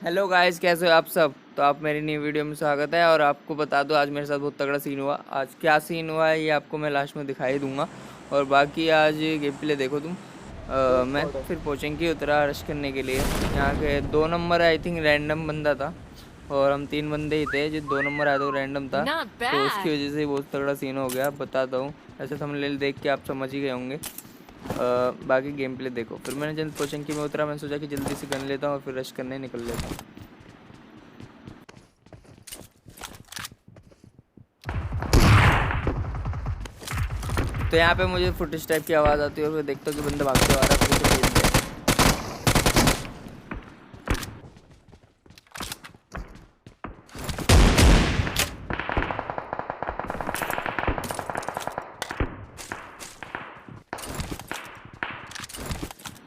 Hello guys, कैसे हो आप सब। तो आप मेरी नई वीडियो में स्वागत है। और आपको बता दो, आज मेरे साथ बहुत तगड़ा सीन हुआ। आज क्या सीन हुआ है ये आपको मैं लास्ट में दिखाई दूंगा। और बाकी आज गेम प्ले देखो तुम। मैं फिर पोचिंकी उतरा रश करने के लिए। यहाँ के 2 नंबर आई थिंक रैंडम बंदा था, और हम 3 बंदे ही थे। जो 2 नंबर आया था वो रैंडम था, तो उसकी वजह से बहुत तगड़ा सीन हो गया। बताता हूँ, ऐसे थंबनेल देख के आप समझ ही गए होंगे। बाकी गेम प्ले देखो। फिर मैंने जब पोचंकी में उतरा, मैंने सोचा कि जल्दी से गन लेता हूँ और फिर रश करने निकल लेता हूँ। तो यहाँ पे मुझे फुट स्टेप की आवाज़ आती है और फिर देखता हूँ कि बंदा भागते हुआ आ रहा है, फिर उसे फेंक दिया।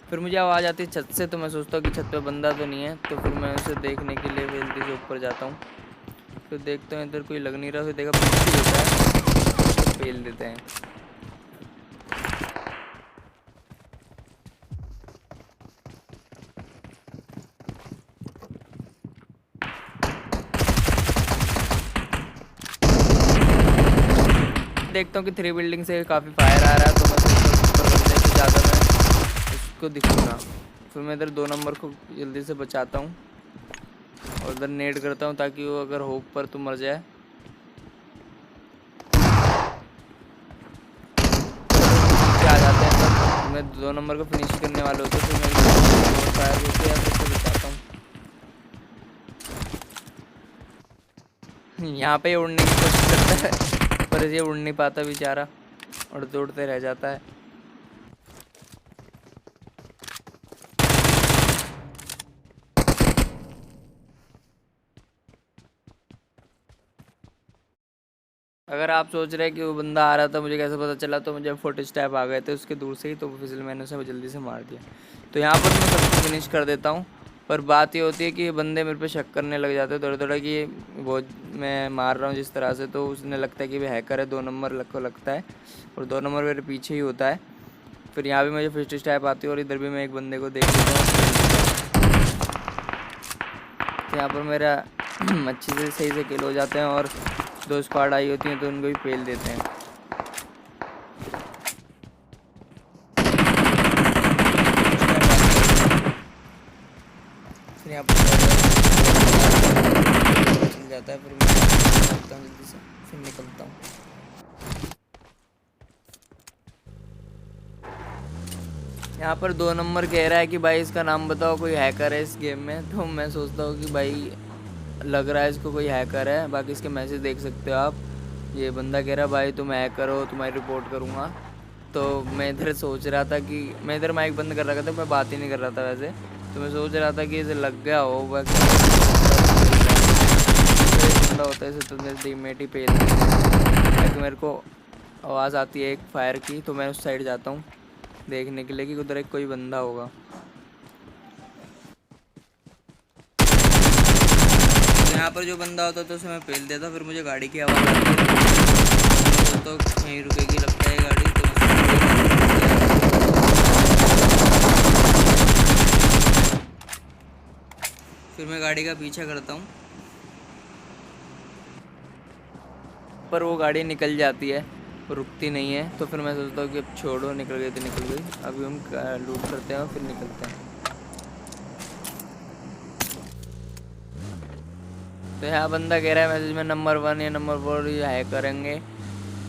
फिर मुझे आवाज़ आती है छत से, तो मैं सोचता हूँ कि छत पे बंदा तो नहीं है। तो फिर मैं उसे देखने के लिए जल्दी से ऊपर जाता हूँ। फिर देखता हूँ इधर कोई लग नहीं रहा। फिर देखा पीछे होता है, तो फेल देते हैं। देखता हूँ कि 3 बिल्डिंग से काफ़ी फायर आ रहा है, तो मैं सोचता हूँ ऊपर बंदे से ज़्यादा मैं उसको दिखूँगा। फिर मैं इधर 2 नंबर को जल्दी से बचाता हूँ और उधर नेड करता हूँ, ताकि वो अगर हो ऊपर तो मर जाए। आ जाते हैं तब मैं 2 नंबर को फिनिश करने वाले होते, फिर मैं फायर होते हैं, फिर बचाता हूँ। यहाँ पे उड़ने की कोशिश करता है, पर ये उड़ नहीं पाता बेचारा, और दौड़ते रह जाता है। अगर आप सोच रहे हैं कि वो बंदा आ रहा था, मुझे कैसे पता चला, तो मुझे फुट स्टेप आ गए थे उसके दूर से ही, तो फिर मैंने उसे जल्दी से मार दिया। तो यहाँ पर मैं सबको फिनिश कर देता हूँ। पर बात ये होती है कि ये बंदे मेरे पे शक करने लग जाते हैं थोड़ा थोड़ा, कि वो मैं मार रहा हूँ जिस तरह से, तो उसने लगता है कि वो हैकर है। 2 नंबर को लगता है, और 2 नंबर मेरे पीछे ही होता है। फिर यहाँ भी मुझे फर्स्ट स्टेप आती है, और इधर भी मैं एक बंदे को देख लेता हूँ। तो यहाँ पर मेरा अच्छी से सही से किल हो जाते हैं, और 2 स्क्वाड आई होती हैं तो उनको भी पेल देते हैं। फिर यहाँ पर चल जाता है, फिर मैं निकलता हूँ जल्दी से, फिर निकलता हूँ। यहाँ पर 2 नंबर कह रहा है कि भाई इसका नाम बताओ, कोई हैकर है इस गेम में। तो मैं सोचता हूँ कि भाई लग रहा है इसको कोई हैकर है। बाकी इसके मैसेज देख सकते हो आप। ये बंदा कह रहा है भाई तुम हैकर हो, तुम्हारी रिपोर्ट करूँगा। तो मैं इधर सोच रहा था कि मैं इधर माइक बंद कर रखा था, मैं बात ही नहीं कर रहा था वैसे। तो मैं सोच रहा था कि इसे लग गया हो बंदा होता है इसे, तो मेरे टीममेट ही पेल ताकि मेरे को आवाज़ आती है एक फायर की। तो मैं उस साइड जाता हूँ देखने के लिए कि उधर एक कोई बंदा होगा। यहाँ पर जो बंदा होता तो उसे मैं पेल देता। फिर मुझे गाड़ी की आवाज़ आती है, तो यहीं रुकेगी लगता है गाड़ी। तो फिर मैं गाड़ी का पीछा करता हूँ, पर वो गाड़ी निकल जाती है, रुकती नहीं है। तो फिर मैं सोचता हूँ कि अब छोड़ो, निकल गई तो निकल गई, अभी हम लूट करते हैं और फिर निकलते हैं। तो यहाँ बंदा कह रहा है मैसेज में नंबर 1 या नंबर 4 ये हैक करेंगे।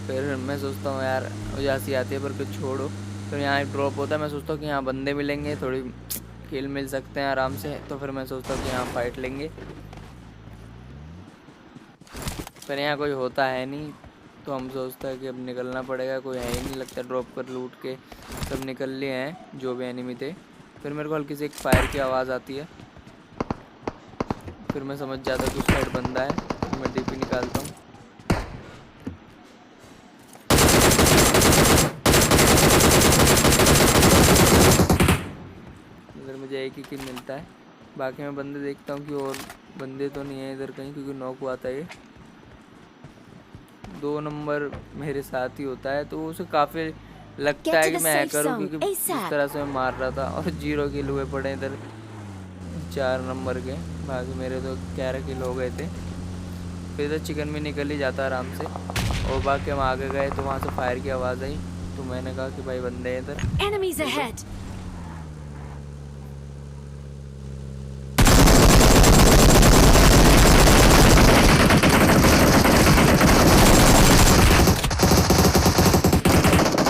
फिर मैं सोचता हूँ यार मुझे हंसी आती है, पर कुछ छोड़ो। फिर यहाँ एक ड्रॉप होता है, मैं सोचता हूँ कि यहाँ बंदे मिलेंगे, थोड़ी किल मिल सकते हैं आराम से। तो फिर मैं सोचता हूँ कि यहाँ फाइट लेंगे, पर यहाँ कोई होता है नहीं। तो हम सोचते हैं कि अब निकलना पड़ेगा, कोई है ही नहीं लगता। ड्रॉप कर लूट के सब निकल लिए हैं जो भी एनिमी थे। फिर मेरे को हल्की सी एक फायर की आवाज़ आती है, फिर मैं समझ जाता हूँ कि उस साइड बंदा है। फिर मैं डीपी निकालता हूँ। इधर मुझे एक ही किल मिलता है। बाकी मैं बंदे देखता हूँ कि और बंदे तो नहीं है इधर कहीं, क्योंकि नॉक हुआ था ये। 2 नंबर मेरे साथ ही होता है, तो उसे काफ़ी लगता है कि मैं हैकर हूँ, क्योंकि जिस तरह से मैं मार रहा था। और 0 किल हुए पड़े इधर, 4 नंबर के, बाकी मेरे तो 11 किल हो गए थे। फिर तो चिकन भी निकल ही जाता आराम से। और बाकी हम आगे गए तो वहाँ से फायर की आवाज़ आई, तो मैंने कहा कि भाई बंदे हैं इधर। Enemies ahead!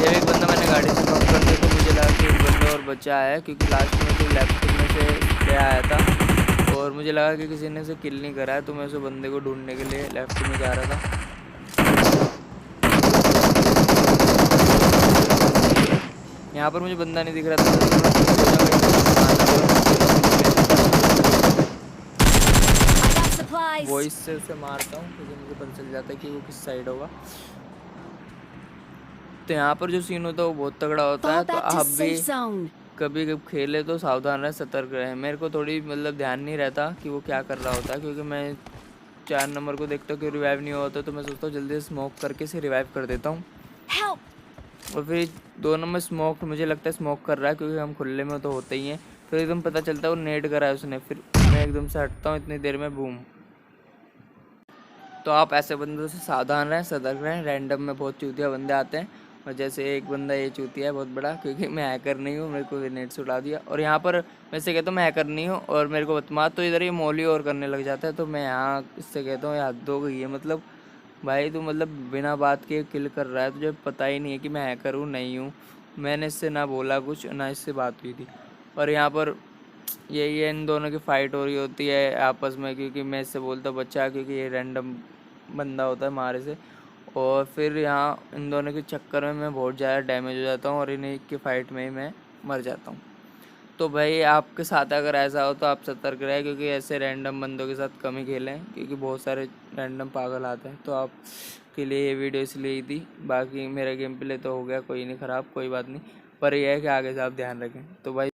ये एक बंदा मैंने गाड़ी से नॉक कर दिया, तो मुझे लगा कि एक बंदा और बचा है, क्योंकि लास्ट में तो लेफ्ट में से गया आया था और मुझे लगा कि किसी ने उसे किल नहीं करा है, तो मैं उस बंदे को ढूंढने के लिए लेफ्ट में जा रहा था। यहाँ पर मुझे बंदा नहीं दिख रहा था, वॉइस से उसे मारता हूँ क्योंकि मुझे पता चल जाता है कि वो किस साइड होगा। तो यहाँ पर जो सीन होता है वो बहुत तगड़ा होता है, तो आप भी कभी कभी खेले तो सावधान रहे, सतर्क रहे। मेरे को थोड़ी मतलब ध्यान नहीं रहता कि वो क्या कर रहा होता है, क्योंकि मैं 4 नंबर को देखता हूँ कि रिवाइव नहीं होता, तो मैं सोचता हूँ जल्दी से स्मोक करके से रिवाइव कर देता हूँ। और फिर 2 नंबर स्मोक, मुझे लगता है स्मोक कर रहा है, क्योंकि हम खुले में तो होते ही हैं। फिर एकदम पता चलता है वो नेट करा है उसने, फिर मैं एकदम से हटता हूँ, इतनी देर में बूम। तो आप ऐसे बंदों से सावधान रहें, सतर्क रहें। रैंडम में बहुत चूतिया बंदे आते हैं, और जैसे एक बंदा ये चूतिया है बहुत बड़ा, क्योंकि मैं हैकर नहीं हूँ, मेरे को नेट से उड़ा दिया। और यहाँ पर मैं इससे कहता हूँ मैं हैकर नहीं हूँ और मेरे को बतमात, तो इधर ये मौली और करने लग जाता है। तो मैं यहाँ इससे कहता हूँ हद हो गई है, मतलब भाई तू मतलब बिना बात के किल कर रहा है, तुझे पता ही नहीं है कि मैं हैकर हूँ नहीं हूँ। मैंने इससे ना बोला कुछ, ना इससे बात हुई थी। और यहाँ पर यही है, इन दोनों की फ़ाइट हो रही होती है आपस में, क्योंकि मैं इससे बोलता बच्चा, क्योंकि ये रैंडम बंदा होता है मारे से। और फिर यहाँ इन दोनों के चक्कर में मैं बहुत ज़्यादा डैमेज हो जाता हूँ और इन्हीं की फ़ाइट में ही मैं मर जाता हूँ। तो भाई आपके साथ अगर ऐसा हो तो आप सतर्क रहें, क्योंकि ऐसे रैंडम बंदों के साथ कम ही खेलें, क्योंकि बहुत सारे रैंडम पागल आते हैं। तो आप के लिए ये वीडियो इसलिए ही थी। बाकी मेरा गेम प्ले तो हो गया, कोई नहीं ख़राब, कोई बात नहीं, पर यह है कि आगे से आप ध्यान रखें। तो भाई